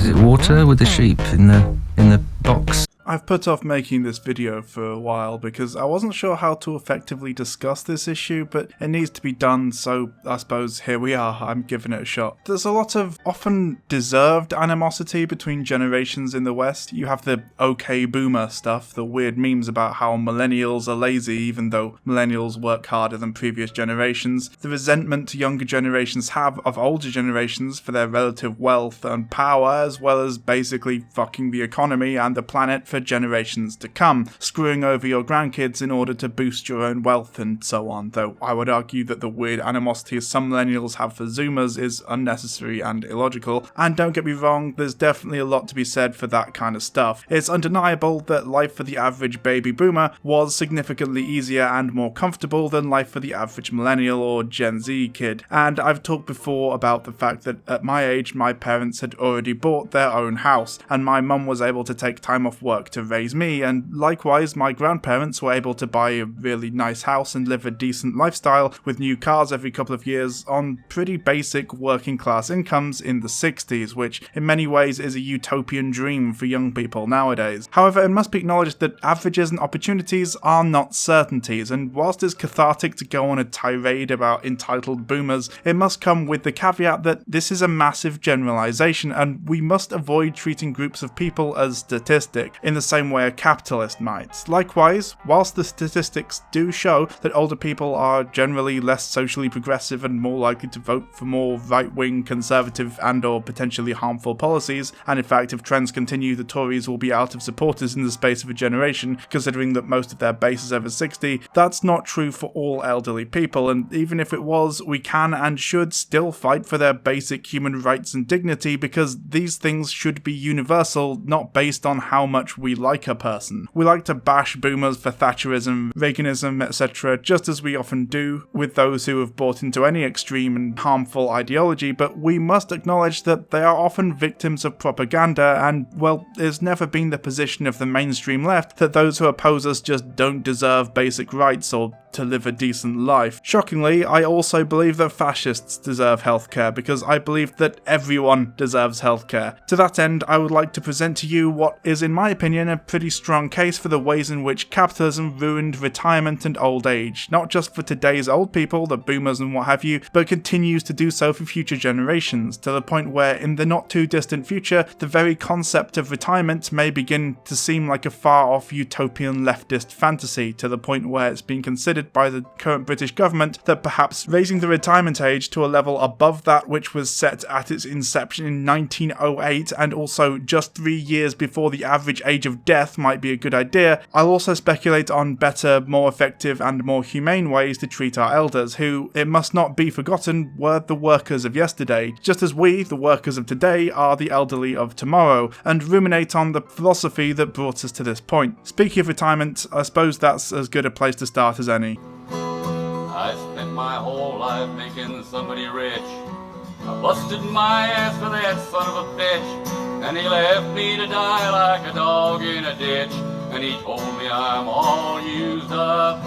Is it water with the sheep in the box? I've put off making this video for a while because I wasn't sure how to effectively discuss this issue, but it needs to be done, so I suppose here we are, I'm giving it a shot. There's a lot of often deserved animosity between generations in the West. You have the okay boomer stuff, the weird memes about how millennials are lazy even though millennials work harder than previous generations, the resentment younger generations have of older generations for their relative wealth and power, as well as basically fucking the economy and the planet for generations to come, screwing over your grandkids in order to boost your own wealth and so on, though I would argue that the weird animosity some millennials have for Zoomers is unnecessary and illogical, and don't get me wrong, there's definitely a lot to be said for that kind of stuff. It's undeniable that life for the average baby boomer was significantly easier and more comfortable than life for the average millennial or Gen Z kid, and I've talked before about the fact that at my age my parents had already bought their own house, and my mum was able to take time off work to raise me, and likewise my grandparents were able to buy a really nice house and live a decent lifestyle with new cars every couple of years on pretty basic working class incomes in the 60s, which in many ways is a utopian dream for young people nowadays. However, it must be acknowledged that averages and opportunities are not certainties, and whilst it's cathartic to go on a tirade about entitled boomers, it must come with the caveat that this is a massive generalization and we must avoid treating groups of people as statistic in the same way a capitalist might. Likewise, whilst the statistics do show that older people are generally less socially progressive and more likely to vote for more right-wing, conservative and or potentially harmful policies, and in fact if trends continue the Tories will be out of supporters in the space of a generation, considering that most of their base is over 60, that's not true for all elderly people, and even if it was, we can and should still fight for their basic human rights and dignity, because these things should be universal, not based on how much we like a person. We like to bash boomers for Thatcherism, Reaganism, etc., just as we often do with those who have bought into any extreme and harmful ideology, but we must acknowledge that they are often victims of propaganda, and, well, it's never been the position of the mainstream left that those who oppose us just don't deserve basic rights or to live a decent life. Shockingly, I also believe that fascists deserve healthcare, because I believe that everyone deserves healthcare. To that end, I would like to present to you what is, in my opinion, a pretty strong case for the ways in which capitalism ruined retirement and old age, not just for today's old people, the boomers and what have you, but continues to do so for future generations, to the point where in the not too distant future, the very concept of retirement may begin to seem like a far-off utopian leftist fantasy, to the point where it's being considered by the current British government that perhaps raising the retirement age to a level above that which was set at its inception in 1908 and also just 3 years before the average age of death might be a good idea. I'll also speculate on better, more effective and more humane ways to treat our elders, who, it must not be forgotten, were the workers of yesterday, just as we, the workers of today, are the elderly of tomorrow, and ruminate on the philosophy that brought us to this point. Speaking of retirement, I suppose that's as good a place to start as any. I spent my whole life making somebody rich. I busted my ass for that son of a bitch, and he left me to die like a dog in a ditch, and he told me I'm all used up.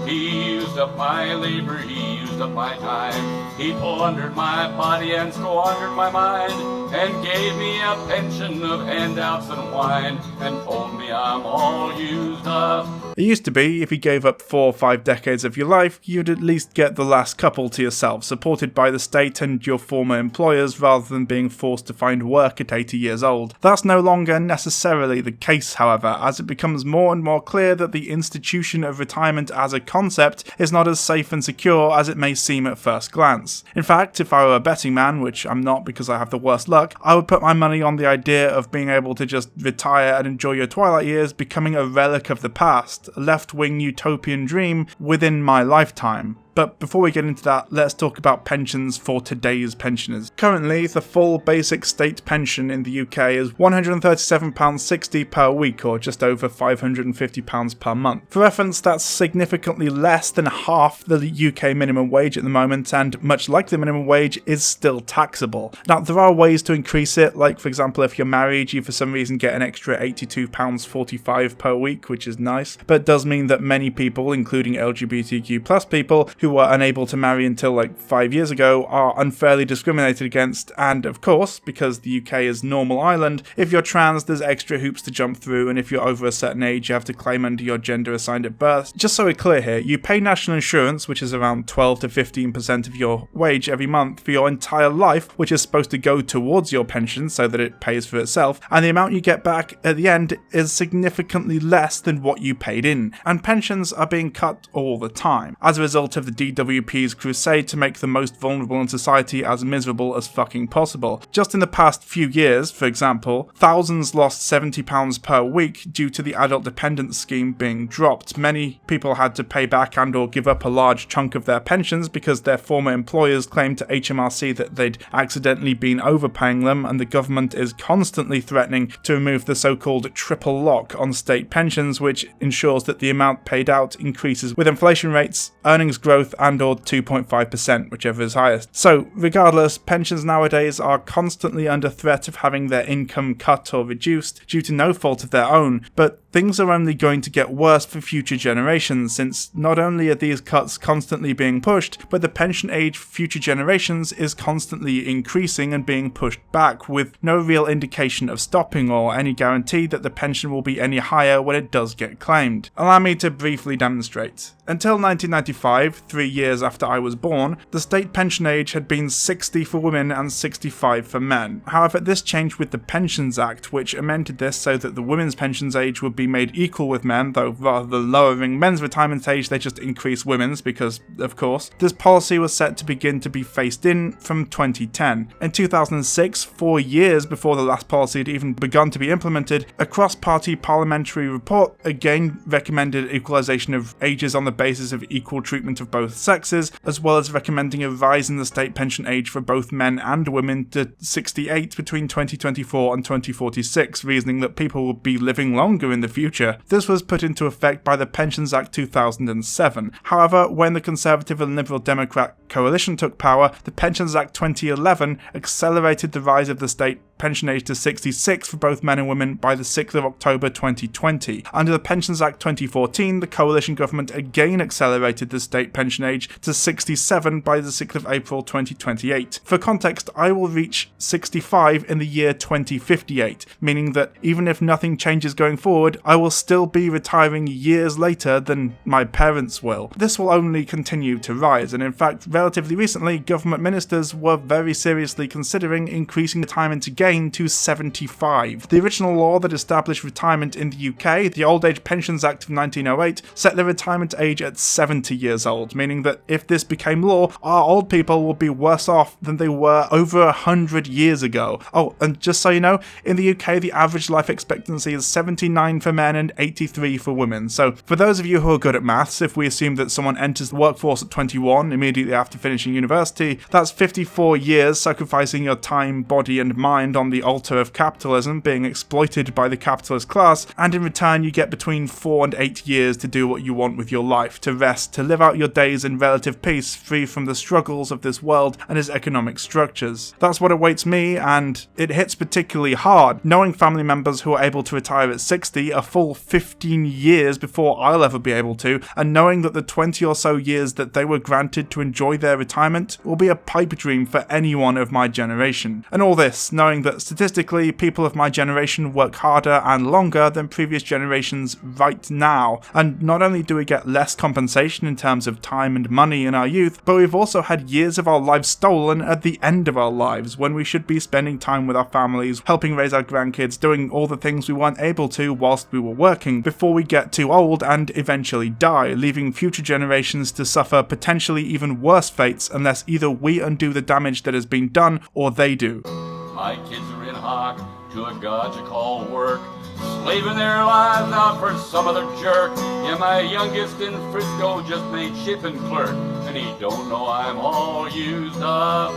He used up my labor, he used up my time. He plundered my body and squandered my mind, and gave me a pension of handouts and wine, and told me I'm all used up. It used to be, if you gave up 4 or 5 decades of your life, you'd at least get the last couple to yourself, supported by the state and your former employers, rather than being forced to find work at 80 years old. That's no longer necessarily the case, however, as it becomes more and more clear that the institution of retirement as a concept is not as safe and secure as it may seem at first glance. In fact, if I were a betting man, which I'm not because I have the worst luck, I would put my money on the idea of being able to just retire and enjoy your twilight years becoming a relic of the past, a left-wing utopian dream within my lifetime. But before we get into that, let's talk about pensions for today's pensioners. Currently, the full basic state pension in the UK is £137.60 per week, or just over £550 per month. For reference, that's significantly less than half the UK minimum wage at the moment, and much like the minimum wage, is still taxable. Now, there are ways to increase it, like for example, if you're married, you for some reason get an extra £82.45 per week, which is nice, but it does mean that many people, including LGBTQ+ people, who who were unable to marry until like 5 years ago are unfairly discriminated against, and of course, because the UK is normal Ireland, if you're trans there's extra hoops to jump through, and if you're over a certain age you have to claim under your gender assigned at birth. Just so we're clear here, you pay national insurance, which is around 12 to 15% of your wage every month for your entire life, which is supposed to go towards your pension so that it pays for itself, and the amount you get back at the end is significantly less than what you paid in, and pensions are being cut all the time, as a result of the DWP's crusade to make the most vulnerable in society as miserable as fucking possible. Just in the past few years, for example, thousands lost £70 per week due to the adult dependence scheme being dropped. Many people had to pay back and or give up a large chunk of their pensions because their former employers claimed to HMRC that they'd accidentally been overpaying them, and the government is constantly threatening to remove the so-called triple lock on state pensions, which ensures that the amount paid out increases with inflation rates, earnings growth and or 2.5%, whichever is highest. So regardless, pensions nowadays are constantly under threat of having their income cut or reduced due to no fault of their own, but things are only going to get worse for future generations, since not only are these cuts constantly being pushed, but the pension age for future generations is constantly increasing and being pushed back, with no real indication of stopping or any guarantee that the pension will be any higher when it does get claimed. Allow me to briefly demonstrate. Until 1995, 3 years after I was born, the state pension age had been 60 for women and 65 for men. However, this changed with the Pensions Act, which amended this so that the women's pensions age would be made equal with men, though rather than lowering men's retirement age, they just increased women's because, of course. This policy was set to begin to be phased in from 2010. In 2006, 4 years before the last policy had even begun to be implemented, a cross-party parliamentary report again recommended equalisation of ages on the basis of equal treatment of both sexes, as well as recommending a rise in the state pension age for both men and women to 68 between 2024 and 2046, reasoning that people would be living longer in the future. This was put into effect by the Pensions Act 2007. However, when the Conservative and Liberal Democrat coalition took power, the Pensions Act 2011 accelerated the rise of the state pension age to 66 for both men and women by the 6th of October 2020. Under the Pensions Act 2014, the coalition government again accelerated the state pension age to 67 by the 6th of April 2028. For context, I will reach 65 in the year 2058, meaning that even if nothing changes going forward, I will still be retiring years later than my parents will. This will only continue to rise, and in fact, relatively recently, government ministers were very seriously considering increasing retirement again to 75. The original law that established retirement in the UK, the Old Age Pensions Act of 1908, set the retirement age at 70 years old, meaning that if this became law, our old people would be worse off than they were over 100 years ago. Oh, and just so you know, in the UK the average life expectancy is 79 for men and 83 for women. So for those of you who are good at maths, if we assume that someone enters the workforce at 21 immediately after finishing university, that's 54 years sacrificing your time, body and mind on the altar of capitalism, being exploited by the capitalist class, and in return you get between 4 and 8 years to do what you want with your life, to rest, to live out your days in relative peace, free from the struggles of this world and its economic structures. That's what awaits me, and it hits particularly hard, knowing family members who are able to retire at 60 a full 15 years before I'll ever be able to, and knowing that the 20 or so years that they were granted to enjoy their retirement will be a pipe dream for anyone of my generation. And all this, knowing that statistically people of my generation work harder and longer than previous generations right now, and not only do we get less compensation in terms of time and money in our youth, but we've also had years of our lives stolen at the end of our lives, when we should be spending time with our families, helping raise our grandkids, doing all the things we weren't able to whilst we were working, before we get too old and eventually die, leaving future generations to suffer potentially even worse fates unless either we undo the damage that has been done or they do. My kids are in hock to a god you call work, slaving their lives out for some other jerk. Yeah, my youngest in Frisco just made shipping clerk, and he don't know I'm all used up.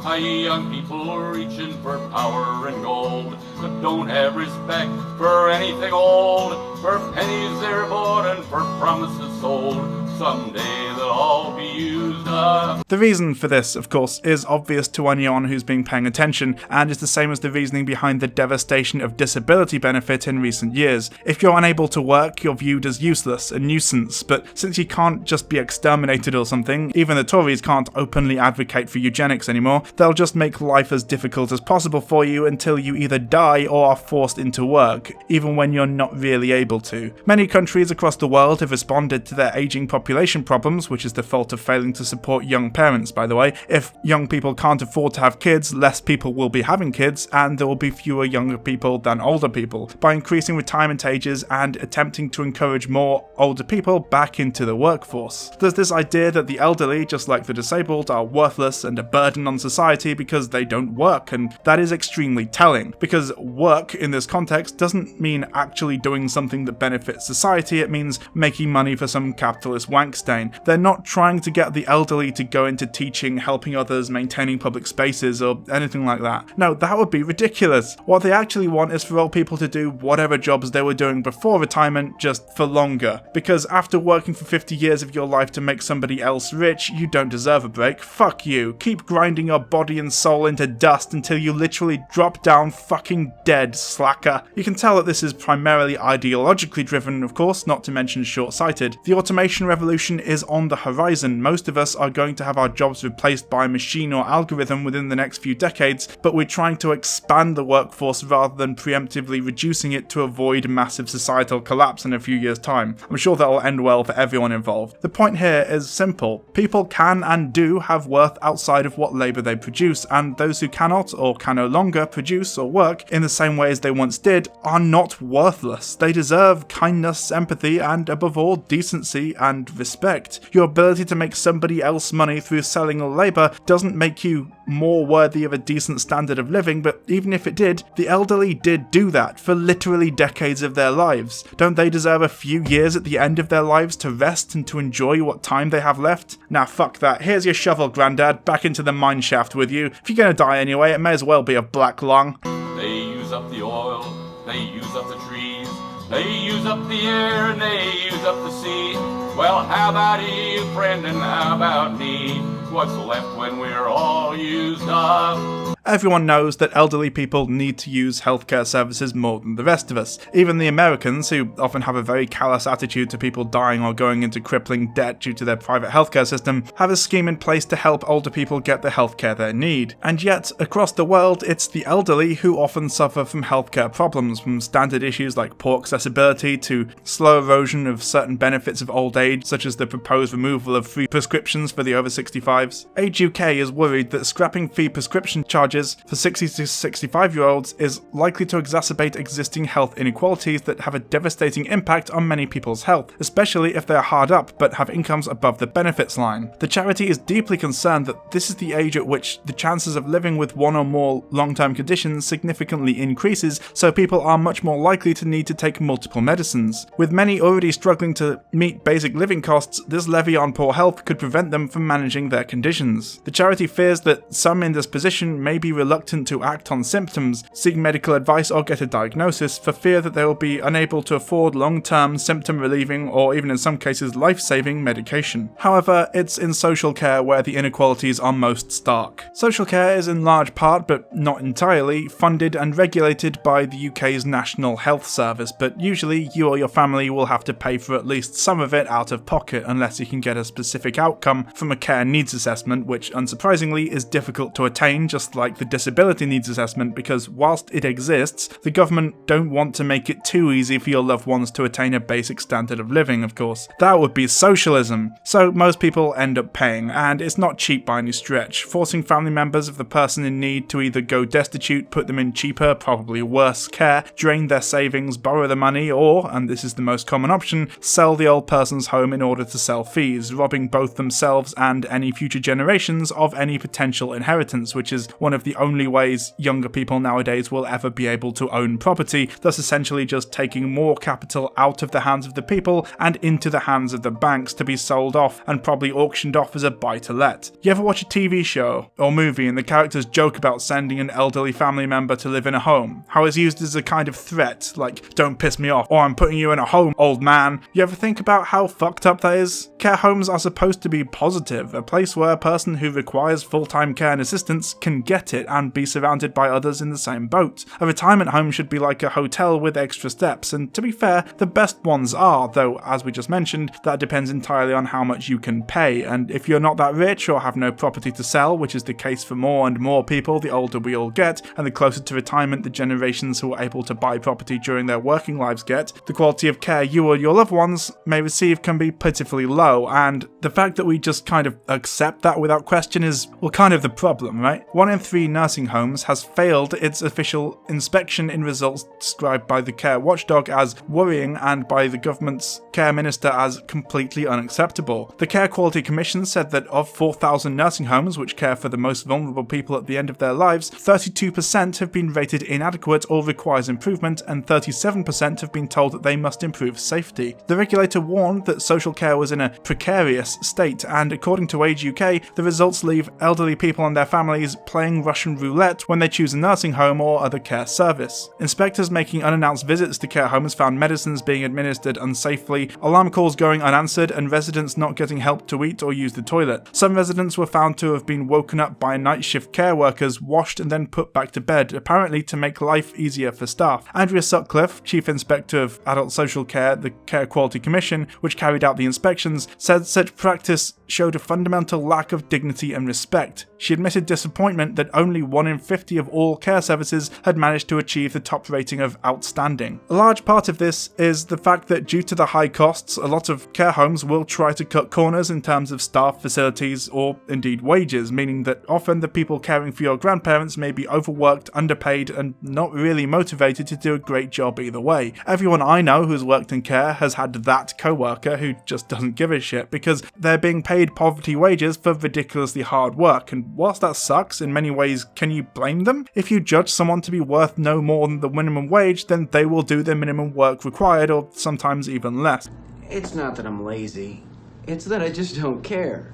I young people reaching for power and gold, but don't have respect for anything old. For pennies they're bought and for promises sold. someday they'll all be used up. The reason for this, of course, is obvious to anyone who's been paying attention, and is the same as the reasoning behind the devastation of disability benefit in recent years. If you're unable to work, you're viewed as useless, a nuisance, but since you can't just be exterminated or something, even the Tories can't openly advocate for eugenics anymore, they'll just make life as difficult as possible for you until you either die or are forced into work, even when you're not really able to. Many countries across the world have responded to their aging population problems, which is the fault of failing to support young parents, by the way. If young people can't afford to have kids, less people will be having kids, and there will be fewer younger people than older people, by increasing retirement ages and attempting to encourage more older people back into the workforce. There's this idea that the elderly, just like the disabled, are worthless and a burden on society because they don't work, and that is extremely telling, because work in this context doesn't mean actually doing something that benefits society, it means making money for some capitalist wankstain. They're not trying to get the elderly to go into teaching, helping others, maintaining public spaces, or anything like that. No, that would be ridiculous. What they actually want is for old people to do whatever jobs they were doing before retirement, just for longer. Because after working for 50 years of your life to make somebody else rich, you don't deserve a break. Fuck you. Keep grinding your body and soul into dust until you literally drop down fucking dead, slacker. You can tell that this is primarily ideologically driven, of course, not to mention short-sighted. The automation revolution is on the horizon. Most of us are going to have our jobs replaced by machine or algorithm within the next few decades, but we're trying to expand the workforce rather than preemptively reducing it to avoid massive societal collapse in a few years' time. I'm sure that'll end well for everyone involved. The point here is simple. People can and do have worth outside of what labour they produce, and those who cannot or can no longer produce or work in the same way as they once did are not worthless. They deserve kindness, empathy, and above all, decency and respect. Your ability to make somebody else money through selling labour doesn't make you more worthy of a decent standard of living, but even if it did, the elderly did do that for literally decades of their lives. Don't they deserve a few years at the end of their lives to rest and to enjoy what time they have left? Nah, fuck that. Here's your shovel, Grandad. Back into the mine shaft with you. If you're gonna die anyway, it may as well be a black lung. They use up the oil, they use up the trees, they use up the air and they use up the sea. Well, how about you, friend, and how about me? What's left when we're all used up? Everyone knows that elderly people need to use healthcare services more than the rest of us. Even the Americans, who often have a very callous attitude to people dying or going into crippling debt due to their private healthcare system, have a scheme in place to help older people get the healthcare they need. And yet, across the world, it's the elderly who often suffer from healthcare problems, from standard issues like poor accessibility to slow erosion of certain benefits of old age, such as the proposed removal of free prescriptions for the over 65s. Age UK is worried that scrapping free prescription charges for 60 to 65-year-olds is likely to exacerbate existing health inequalities that have a devastating impact on many people's health, especially if they are hard up but have incomes above the benefits line. The charity is deeply concerned that this is the age at which the chances of living with one or more long-term conditions significantly increases, so people are much more likely to need to take multiple medicines. With many already struggling to meet basic living costs, this levy on poor health could prevent them from managing their conditions. The charity fears that some in this position may be reluctant to act on symptoms, seek medical advice or get a diagnosis for fear that they will be unable to afford long-term symptom relieving or even in some cases life-saving medication. However, it's in social care where the inequalities are most stark. Social care is in large part, but not entirely, funded and regulated by the UK's National Health Service, but usually you or your family will have to pay for at least some of it out of pocket unless you can get a specific outcome from a care needs assessment, which unsurprisingly is difficult to attain, just like the disability needs assessment, because whilst it exists, the government don't want to make it too easy for your loved ones to attain a basic standard of living, of course. That would be socialism. So most people end up paying, and it's not cheap by any stretch, forcing family members of the person in need to either go destitute, put them in cheaper, probably worse care, drain their savings, borrow the money, or, and this is the most common option, sell the old person's home in order to sell fees, robbing both themselves and any future generations of any potential inheritance, which is one of of the only ways younger people nowadays will ever be able to own property, thus essentially just taking more capital out of the hands of the people and into the hands of the banks to be sold off and probably auctioned off as a buy-to-let. You ever watch a TV show or movie and the characters joke about sending an elderly family member to live in a home? How it's used as a kind of threat, like, don't piss me off, or I'm putting you in a home, old man. You ever think about how fucked up that is? Care homes are supposed to be positive, a place where a person who requires full-time care and assistance can get it and be surrounded by others in the same boat. A retirement home should be like a hotel with extra steps, and to be fair, the best ones are, though as we just mentioned, that depends entirely on how much you can pay, and if you're not that rich or have no property to sell, which is the case for more and more people the older we all get, and the closer to retirement the generations who are able to buy property during their working lives get, the quality of care you or your loved ones may receive can be pitifully low, and the fact that we just kind of accept that without question is, well, kind of the problem, right? 1 in 3 nursing homes has failed its official inspection in results described by the care watchdog as worrying and by the government's care minister as completely unacceptable. The Care Quality Commission said that of 4,000 nursing homes which care for the most vulnerable people at the end of their lives, 32% have been rated inadequate or requires improvement, and 37% have been told that they must improve safety. The regulator warned that social care was in a precarious state, and according to Age UK, the results leave elderly people and their families playing Russian roulette when they choose a nursing home or other care service. Inspectors making unannounced visits to care homes found medicines being administered unsafely, alarm calls going unanswered, and residents not getting help to eat or use the toilet. Some residents were found to have been woken up by night shift care workers, washed and then put back to bed, apparently to make life easier for staff. Andrea Sutcliffe, Chief Inspector of Adult Social Care, the Care Quality Commission, which carried out the inspections, said such practice showed a fundamental lack of dignity and respect. She admitted disappointment that only 1 in 50 of all care services had managed to achieve the top rating of outstanding. A large part of this is the fact that due to the high costs, a lot of care homes will try to cut corners in terms of staff, facilities, or indeed wages, meaning that often the people caring for your grandparents may be overworked, underpaid, and not really motivated to do a great job either way. Everyone I know who's worked in care has had that co-worker who just doesn't give a shit because they're being paid poverty wages for ridiculously hard work, and whilst that sucks, in many ways, can you blame them? If you judge someone to be worth no more than the minimum wage, then they will do the minimum work required, or sometimes even less. It's not that I'm lazy, it's that I just don't care.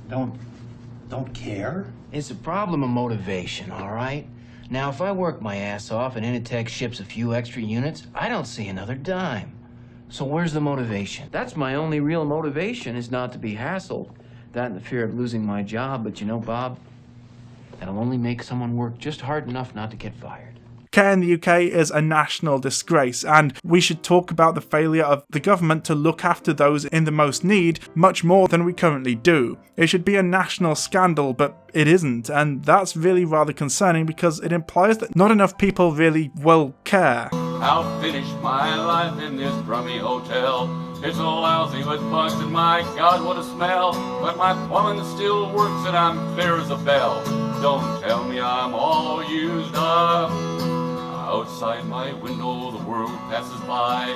Don't care? It's a problem of motivation, all right? Now, if I work my ass off and Initech ships a few extra units, I don't see another dime. So where's the motivation? That's my only real motivation, is not to be hassled. That and the fear of losing my job, but you know, Bob, that'll only make someone work just hard enough not to get fired. Care in the UK is a national disgrace, and we should talk about the failure of the government to look after those in the most need much more than we currently do. It should be a national scandal, but it isn't, and that's really rather concerning because it implies that not enough people really, well, care. I'll finish my life in this crummy hotel. It's lousy with bugs and my God, what a smell. But my plumbing still works and I'm clear as a bell. Don't tell me I'm all used up. Outside my window the world passes by,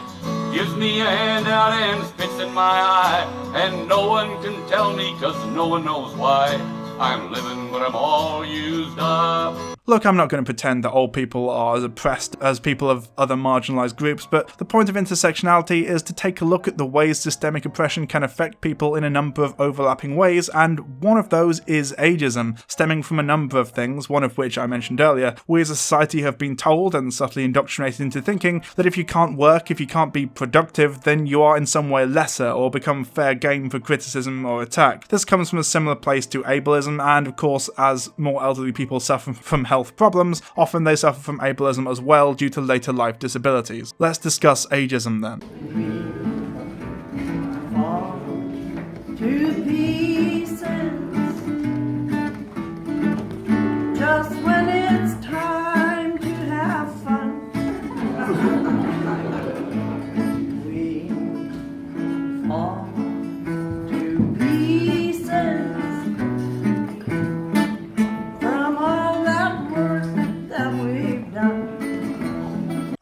gives me a handout and spits in my eye, and no one can tell me cause no one knows why. I'm living but I'm all used up. Look, I'm not going to pretend that old people are as oppressed as people of other marginalised groups, but the point of intersectionality is to take a look at the ways systemic oppression can affect people in a number of overlapping ways, and one of those is ageism, stemming from a number of things, one of which I mentioned earlier. We as a society have been told and subtly indoctrinated into thinking that if you can't work, if you can't be productive, then you are in some way lesser or become fair game for criticism or attack. This comes from a similar place to ableism, and of course, as more elderly people suffer from health problems, often they suffer from ableism as well due to later life disabilities. Let's discuss ageism then. To pieces, just when it's time to have fun. We fall to pieces from all that work that we've done.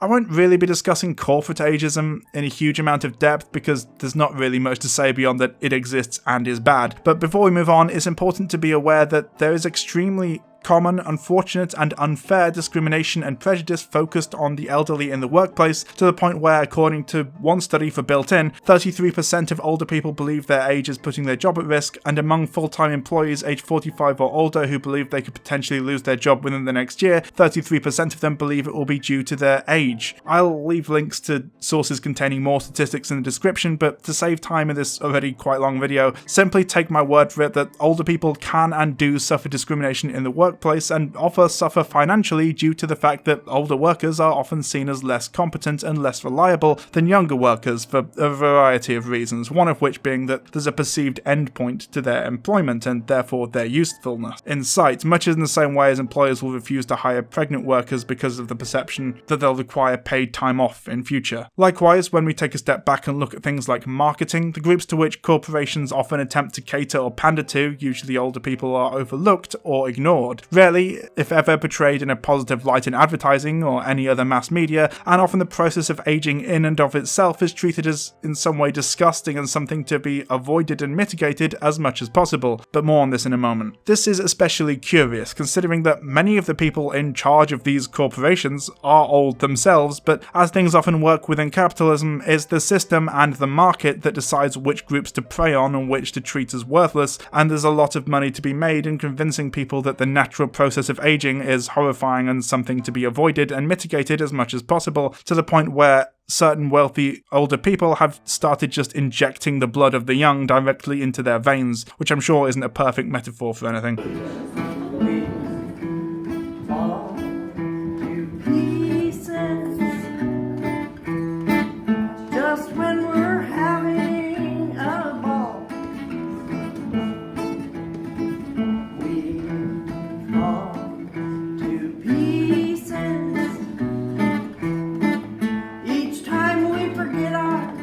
I won't really be discussing corporate ageism in a huge amount of depth because there's not really much to say beyond that it exists and is bad. But before we move on, it's important to be aware that there is extremely common, unfortunate, and unfair discrimination and prejudice focused on the elderly in the workplace, to the point where, according to one study for Built-In, 33% of older people believe their age is putting their job at risk, and among full-time employees aged 45 or older who believe they could potentially lose their job within the next year, 33% of them believe it will be due to their age. I'll leave links to sources containing more statistics in the description, but to save time in this already quite long video, simply take my word for it that older people can and do suffer discrimination in the workplace, and often suffer financially due to the fact that older workers are often seen as less competent and less reliable than younger workers for a variety of reasons, one of which being that there's a perceived endpoint to their employment and therefore their usefulness in sight, much in the same way as employers will refuse to hire pregnant workers because of the perception that they'll require paid time off in future. Likewise, when we take a step back and look at things like marketing, the groups to which corporations often attempt to cater or pander to, usually older people, are overlooked or ignored, rarely, if ever, portrayed in a positive light in advertising or any other mass media, and often the process of aging in and of itself is treated as in some way disgusting and something to be avoided and mitigated as much as possible, but more on this in a moment. This is especially curious, considering that many of the people in charge of these corporations are old themselves, but as things often work within capitalism, it's the system and the market that decides which groups to prey on and which to treat as worthless, and there's a lot of money to be made in convincing people that the natural process of aging is horrifying and something to be avoided and mitigated as much as possible, to the point where certain wealthy older people have started just injecting the blood of the young directly into their veins, which I'm sure isn't a perfect metaphor for anything. We fall to pieces just when we're having a ball. We fall to pieces each time we forget our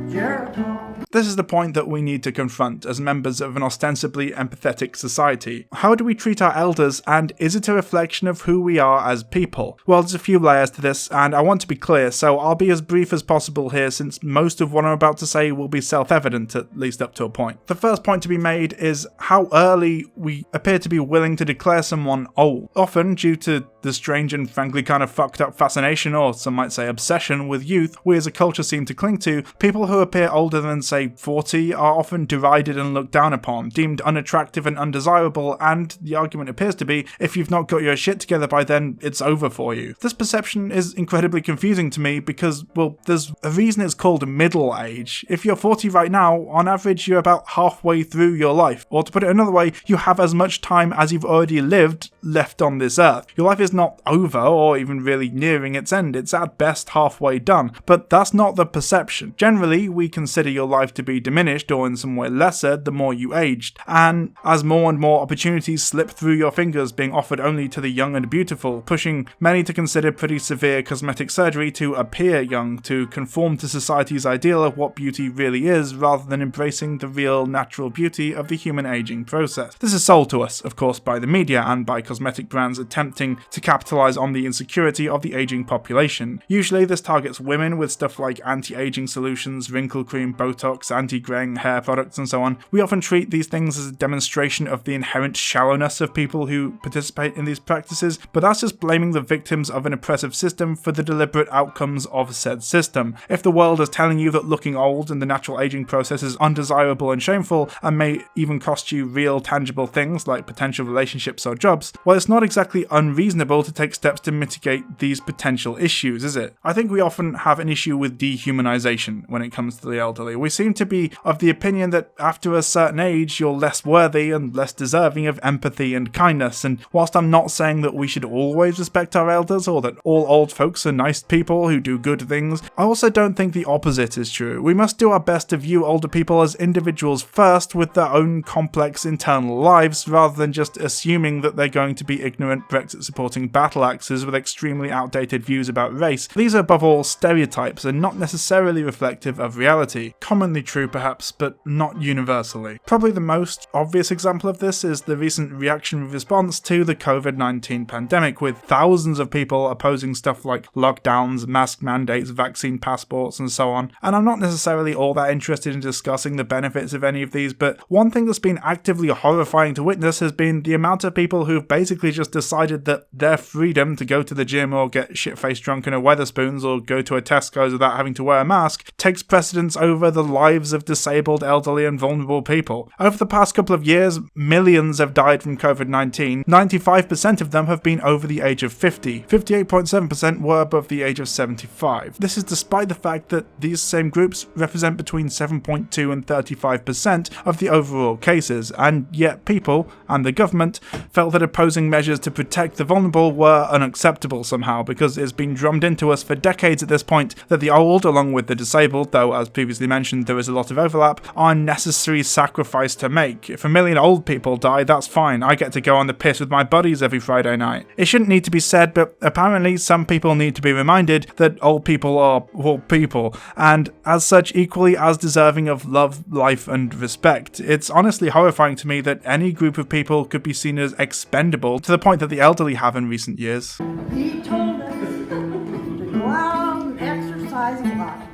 Geritol. This is the point that we need to confront as members of an ostensibly empathetic society. How do we treat our elders, and is it a reflection of who we are as people? Well, there's a few layers to this, and I want to be clear, so I'll be as brief as possible here since most of what I'm about to say will be self-evident, at least up to a point. The first point to be made is how early we appear to be willing to declare someone old, often due to the strange and frankly kind of fucked up fascination, or some might say obsession, with youth we as a culture seem to cling to. People who appear older than, say, 40 are often derided and looked down upon, deemed unattractive and undesirable, and the argument appears to be, if you've not got your shit together by then, it's over for you. This perception is incredibly confusing to me because, well, there's a reason it's called middle age. If you're 40 right now, on average you're about halfway through your life, or to put it another way, you have as much time as you've already lived left on this earth. Your life is not over or even really nearing its end, it's at best halfway done, but that's not the perception. Generally, we consider your life to be diminished or in some way lesser the more you aged, and as more and more opportunities slip through your fingers, being offered only to the young and beautiful, pushing many to consider pretty severe cosmetic surgery to appear young, to conform to society's ideal of what beauty really is, rather than embracing the real natural beauty of the human aging process. This is sold to us, of course, by the media and by cosmetic brands attempting to capitalize on the insecurity of the aging population. Usually this targets women with stuff like anti-aging solutions, wrinkle cream, Botox, anti-graying hair products, and so on. We often treat these things as a demonstration of the inherent shallowness of people who participate in these practices, but that's just blaming the victims of an oppressive system for the deliberate outcomes of said system. If the world is telling you that looking old and the natural aging process is undesirable and shameful, and may even cost you real tangible things like potential relationships or jobs, well, it's not exactly unreasonable to take steps to mitigate these potential issues, is it? I think we often have an issue with dehumanization when it comes to the elderly. We seem to be of the opinion that after a certain age you're less worthy and less deserving of empathy and kindness, and whilst I'm not saying that we should always respect our elders or that all old folks are nice people who do good things, I also don't think the opposite is true. We must do our best to view older people as individuals first with their own complex internal lives, rather than just assuming that they're going to be ignorant Brexit supporting wielding battle axes with extremely outdated views about race. These are above all stereotypes and not necessarily reflective of reality. Commonly true perhaps, but not universally. Probably the most obvious example of this is the recent reaction response to the COVID-19 pandemic, with thousands of people opposing stuff like lockdowns, mask mandates, vaccine passports, and so on. And I'm not necessarily all that interested in discussing the benefits of any of these, but one thing that's been actively horrifying to witness has been the amount of people who've basically just decided that their freedom to go to the gym or get shit-faced drunk in a Wetherspoons or go to a Tesco's without having to wear a mask takes precedence over the lives of disabled, elderly, and vulnerable people. Over the past couple of years, millions have died from COVID-19. 95% of them have been over the age of 50. 58.7% were above the age of 75. This is despite the fact that these same groups represent between 7.2 and 35% of the overall cases, and yet people, and the government, felt that opposing measures to protect the vulnerable were unacceptable somehow, because it's been drummed into us for decades at this point that the old, along with the disabled, though as previously mentioned there is a lot of overlap, are a necessary sacrifice to make. If a million old people die, that's fine. I get to go on the piss with my buddies every Friday night. It shouldn't need to be said, but apparently some people need to be reminded that old people are old people, and as such equally as deserving of love, life, and respect. It's honestly horrifying to me that any group of people could be seen as expendable to the point that the elderly have in recent years. He told us to go out and exercise a lot,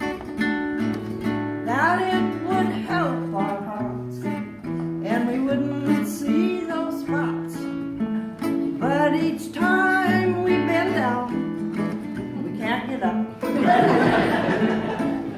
that it would help our hearts, and we wouldn't see those spots. But each time we bend down, we can't get up.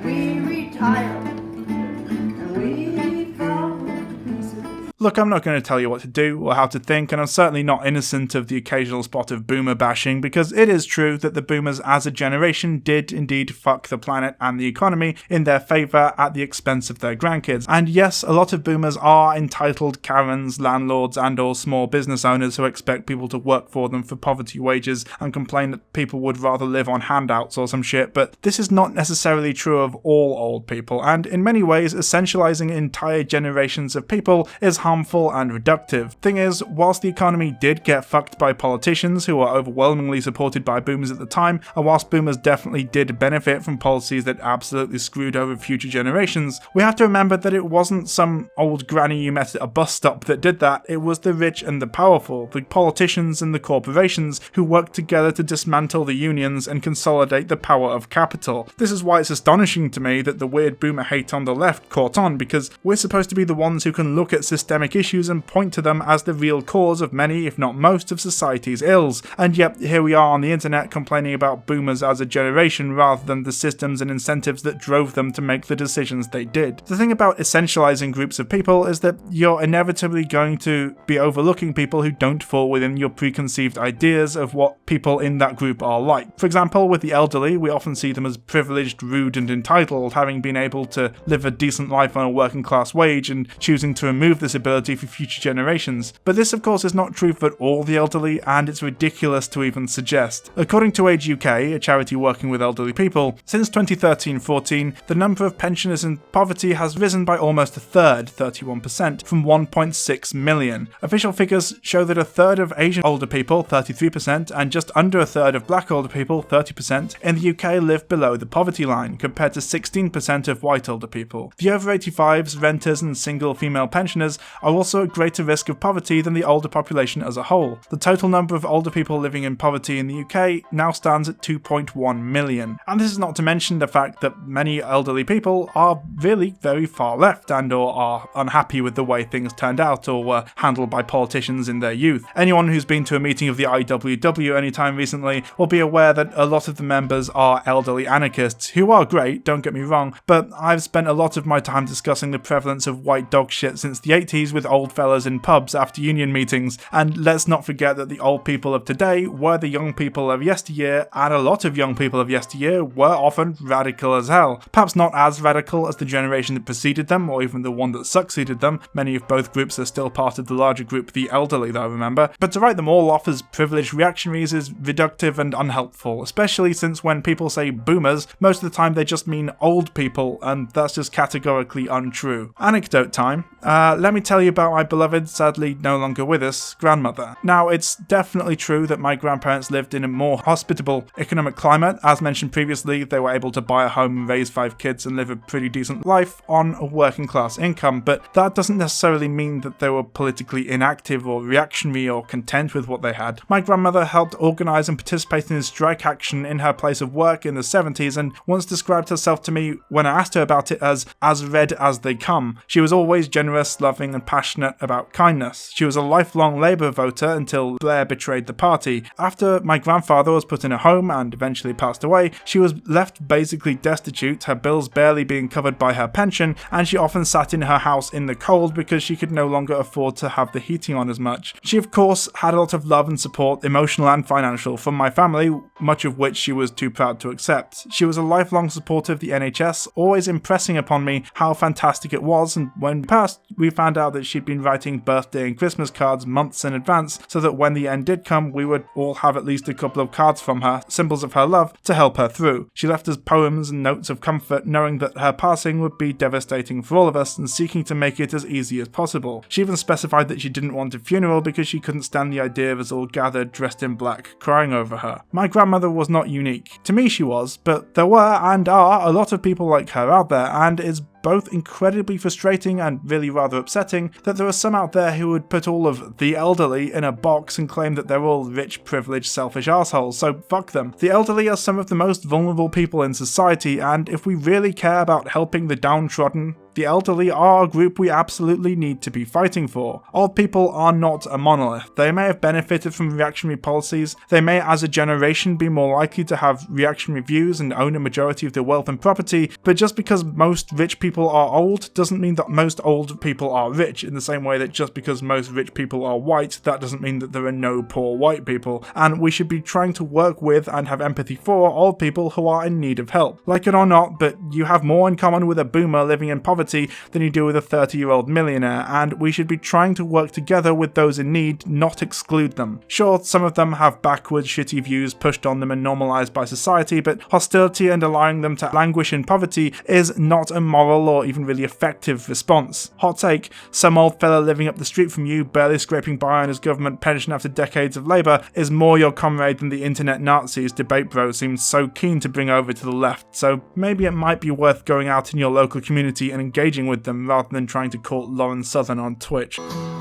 We retire, and we fall to pieces. Look, I'm not going to tell you what to do or how to think, and I'm certainly not innocent of the occasional spot of boomer bashing, because it is true that the boomers as a generation did indeed fuck the planet and the economy in their favour at the expense of their grandkids. And yes, a lot of boomers are entitled Karens, landlords, and or small business owners who expect people to work for them for poverty wages and complain that people would rather live on handouts or some shit, but this is not necessarily true of all old people, and in many ways essentialising entire generations of people is harmful and reductive. Thing is, whilst the economy did get fucked by politicians who were overwhelmingly supported by boomers at the time, and whilst boomers definitely did benefit from policies that absolutely screwed over future generations, we have to remember that it wasn't some old granny you met at a bus stop that did that. It was the rich and the powerful, the politicians and the corporations who worked together to dismantle the unions and consolidate the power of capital. This is why it's astonishing to me that the weird boomer hate on the left caught on, because we're supposed to be the ones who can look at systemic issues and point to them as the real cause of many, if not most, of society's ills, and yet here we are on the internet complaining about boomers as a generation rather than the systems and incentives that drove them to make the decisions they did. The thing about essentializing groups of people is that you're inevitably going to be overlooking people who don't fall within your preconceived ideas of what people in that group are like. For example, with the elderly, we often see them as privileged, rude, and entitled, having been able to live a decent life on a working class wage and choosing to remove this ability for future generations. But this of course is not true for all the elderly, and it's ridiculous to even suggest. According to Age UK, a charity working with elderly people, since 2013-14, the number of pensioners in poverty has risen by almost a third, 31%, from 1.6 million. Official figures show that a third of Asian older people, 33%, and just under a third of black older people, 30%, in the UK live below the poverty line, compared to 16% of white older people. The over 85s, renters, and single female pensioners are also at greater risk of poverty than the older population as a whole. The total number of older people living in poverty in the UK now stands at 2.1 million. And this is not to mention the fact that many elderly people are really very far left and or are unhappy with the way things turned out or were handled by politicians in their youth. Anyone who's been to a meeting of the IWW anytime recently will be aware that a lot of the members are elderly anarchists, who are great, don't get me wrong, but I've spent a lot of my time discussing the prevalence of white dog shit since the 80s with old fellas in pubs after union meetings, and let's not forget that the old people of today were the young people of yesteryear, and a lot of young people of yesteryear were often radical as hell. Perhaps not as radical as the generation that preceded them, or even the one that succeeded them. Many of both groups are still part of the larger group, the elderly though, remember? But to write them all off as privileged reactionaries is reductive and unhelpful, especially since when people say boomers, most of the time they just mean old people, and that's just categorically untrue. Anecdote time. Let me tell tell you about my beloved, sadly no longer with us, grandmother. Now, it's definitely true that my grandparents lived in a more hospitable economic climate. As mentioned previously, they were able to buy a home and raise 5 kids and live a pretty decent life on a working class income, but that doesn't necessarily mean that they were politically inactive or reactionary or content with what they had. My grandmother helped organise and participate in strike action in her place of work in the 70s and once described herself to me when I asked her about it as red as they come. She was always generous, loving and passionate about kindness. She was a lifelong Labour voter until Blair betrayed the party. After my grandfather was put in a home and eventually passed away, she was left basically destitute, her bills barely being covered by her pension, and she often sat in her house in the cold because she could no longer afford to have the heating on as much. She of course had a lot of love and support, emotional and financial, from my family, much of which she was too proud to accept. She was a lifelong supporter of the NHS, always impressing upon me how fantastic it was, and when passed, we found out that she'd been writing birthday and Christmas cards months in advance so that when the end did come, we would all have at least a couple of cards from her, symbols of her love, to help her through. She left us poems and notes of comfort, knowing that her passing would be devastating for all of us and seeking to make it as easy as possible. She even specified that she didn't want a funeral because she couldn't stand the idea of us all gathered dressed in black crying over her. My grandmother was not unique. To me she was, but there were and are a lot of people like her out there, and it's both incredibly frustrating and really rather upsetting that there are some out there who would put all of the elderly in a box and claim that they're all rich, privileged, selfish assholes, so fuck them. The elderly are some of the most vulnerable people in society, and if we really care about helping the downtrodden, the elderly are a group we absolutely need to be fighting for. Old people are not a monolith. They may have benefited from reactionary policies, they may as a generation be more likely to have reactionary views and own a majority of their wealth and property, but just because most rich people are old doesn't mean that most old people are rich, in the same way that just because most rich people are white, that doesn't mean that there are no poor white people, and we should be trying to work with and have empathy for old people who are in need of help. Like it or not, but you have more in common with a boomer living in poverty than you do with a 30-year-old millionaire, and we should be trying to work together with those in need, not exclude them. Sure, some of them have backwards, shitty views pushed on them and normalised by society, but hostility and allowing them to languish in poverty is not a moral or even really effective response. Hot take, some old fella living up the street from you, barely scraping by on his government pension after decades of labour, is more your comrade than the internet Nazis debate bro seems so keen to bring over to the left, so maybe it might be worth going out in your local community and engaging with them rather than trying to court Lauren Southern on Twitch.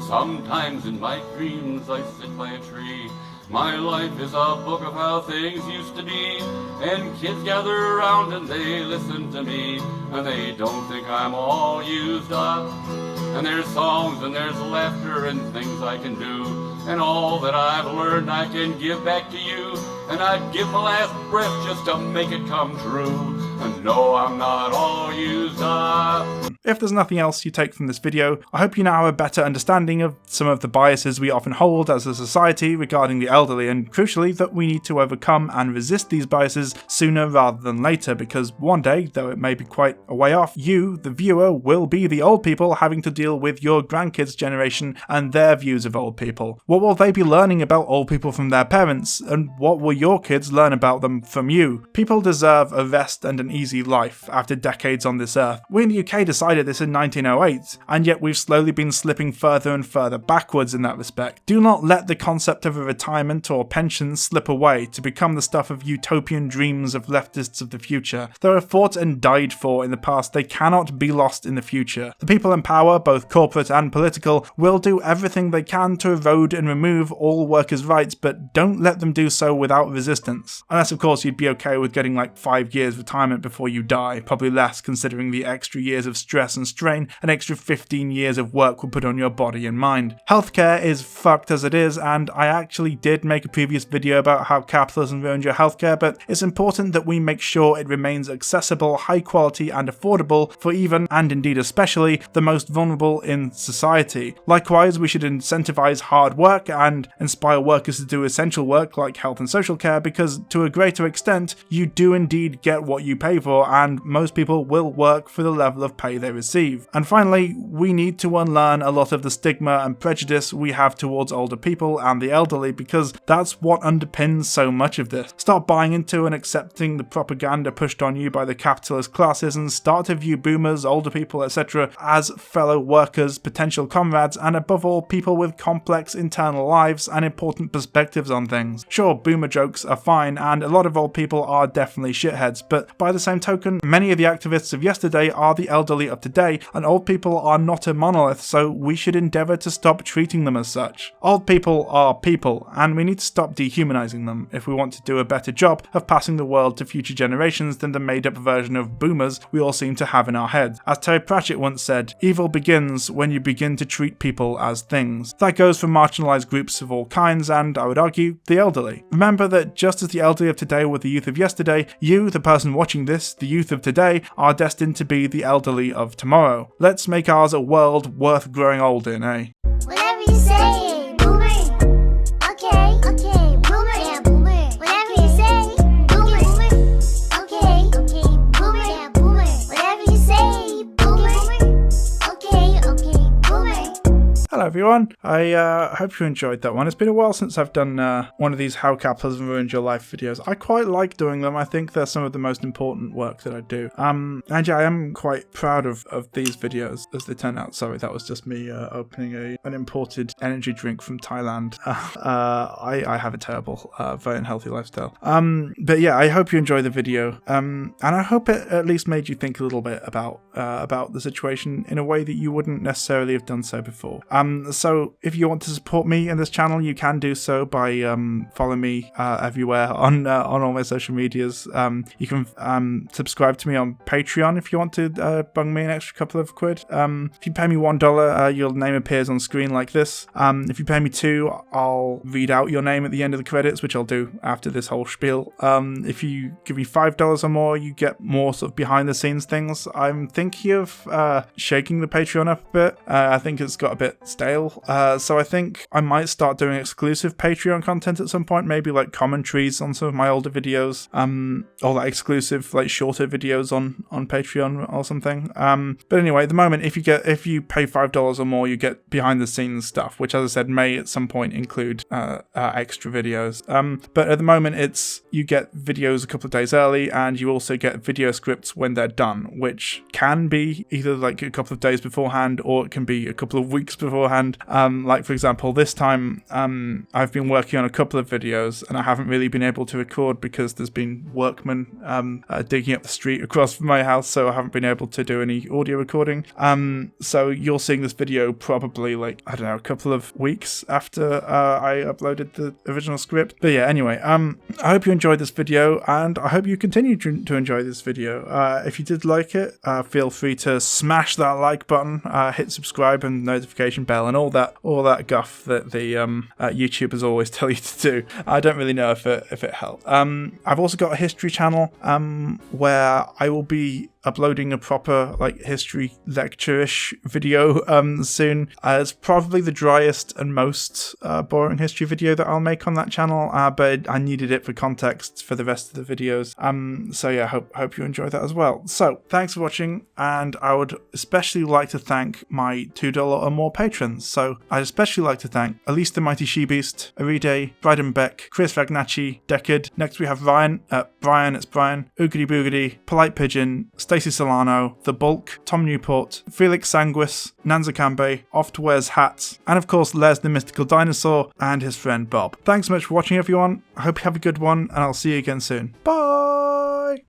Sometimes in my dreams I sit by a tree. My life is a book of how things used to be, and kids gather around and they listen to me, and they don't think I'm all used up. And there's songs and there's laughter and things I can do, and all that I've learned I can give back to you, and I'd give my last breath just to make it come true. And no, I'm not all used up. If there's nothing else you take from this video, I hope you now have a better understanding of some of the biases we often hold as a society regarding the elderly, and crucially that we need to overcome and resist these biases sooner rather than later, because one day, though it may be quite a way off, you, the viewer, will be the old people having to deal with your grandkids' generation and their views of old people. What will they be learning about old people from their parents, and what will your kids learn about them from you? People deserve a rest and an easy life after decades on this earth. We in the UK decided this in 1908, and yet we've slowly been slipping further and further backwards in that respect. Do not let the concept of a retirement or pension slip away to become the stuff of utopian dreams of leftists of the future. They were fought and died for in the past, they cannot be lost in the future. The people in power, both corporate and political, will do everything they can to erode and remove all workers' rights, but don't let them do so without resistance. Unless of course you'd be okay with getting like 5 years retirement before you die, probably less considering the extra years of stress and strain an extra 15 years of work will put on your body and mind. Healthcare is fucked as it is, and I actually did make a previous video about how capitalism ruins your healthcare, but it's important that we make sure it remains accessible, high quality and affordable for even, and indeed especially, the most vulnerable in society. Likewise, we should incentivize hard work and inspire workers to do essential work like health and social care, because to a greater extent, you do indeed get what you pay for, and most people will work for the level of pay they they receive. And finally, we need to unlearn a lot of the stigma and prejudice we have towards older people and the elderly, because that's what underpins so much of this. Start buying into and accepting the propaganda pushed on you by the capitalist classes, and start to view boomers, older people, etc. as fellow workers, potential comrades, and above all, people with complex internal lives and important perspectives on things. Sure, boomer jokes are fine, and a lot of old people are definitely shitheads, but by the same token, many of the activists of yesterday are the elderly of today, and old people are not a monolith, so we should endeavour to stop treating them as such. Old people are people, and we need to stop dehumanising them if we want to do a better job of passing the world to future generations than the made-up version of boomers we all seem to have in our heads. As Terry Pratchett once said, evil begins when you begin to treat people as things. That goes for marginalised groups of all kinds and, I would argue, the elderly. Remember that just as the elderly of today were the youth of yesterday, you, the person watching this, the youth of today, are destined to be the elderly of tomorrow. Let's make ours a world worth growing old in, eh? Whatever you say, boomer. Okay, boomer. Yeah, boomer. Whatever you say, boomer. Okay, boomer. Yeah, boomer. Whatever you say, boomer. Okay, boomer. Hello everyone, I hope you enjoyed that one. It's been a while since I've done one of these How Capitalism Ruined Your Life videos. I quite like doing them. I think they're some of the most important work that I do. And yeah, I am quite proud of these videos as they turn out. Sorry, that was just me opening an imported energy drink from Thailand. I have a terrible, very unhealthy lifestyle. But yeah, I hope you enjoy the video. And I hope it at least made you think a little bit about the situation in a way that you wouldn't necessarily have done so before. So if you want to support me and this channel, you can do so by following me everywhere on all my social medias. You can subscribe to me on Patreon if you want to bung me an extra couple of quid. If you pay me $1, your name appears on screen like this. If you pay me $2, I'll read out your name at the end of the credits, which I'll do after this whole spiel. If you give me $5 or more, you get more sort of behind the scenes things. I'm thinking of shaking the Patreon up a bit. I think it's got a bit stale, so I think I might start doing exclusive Patreon content at some point, maybe like commentaries on some of my older videos, or like exclusive like shorter videos on Patreon or something. But anyway, at the moment, if you pay $5 or more, you get behind the scenes stuff, which, as I said, may at some point include extra videos. But at the moment, you get videos a couple of days early, and you also get video scripts when they're done, which can be either like a couple of days beforehand, or it can be a couple of weeks beforehand. Like for example, this time I've been working on a couple of videos and I haven't really been able to record because there's been workmen digging up the street across from my house, so I haven't been able to do any audio recording. So you're seeing this video probably like, I don't know, a couple of weeks after I uploaded the original script. But yeah, anyway, I hope you enjoyed this video, and I hope you continue to enjoy this video. If you did like it, feel free to smash that like button, hit subscribe and notification bell and all that guff that the YouTubers always tell you to do. I don't really know if it helped. I've also got a history channel where I will be uploading a proper like history lecture-ish video soon. It's probably the driest and most boring history video that I'll make on that channel, but I needed it for context for the rest of the videos. So yeah, hope you enjoy that as well. So thanks for watching, and I would especially like to thank my $2 or more patrons. So I'd especially like to thank Elise the Mighty She-Beast, Aride, Bryden Beck, Chris Ragnacci, Deckard. Next we have Ryan, it's Brian, Oogity Boogity, Polite Pigeon, Stacey Solano, The Bulk, Tom Newport, Felix Sanguis, Nanza Kambe, Oft Wears Hats, and of course Les the Mystical Dinosaur and his friend Bob. Thanks so much for watching everyone. I hope you have a good one, and I'll see you again soon. Bye!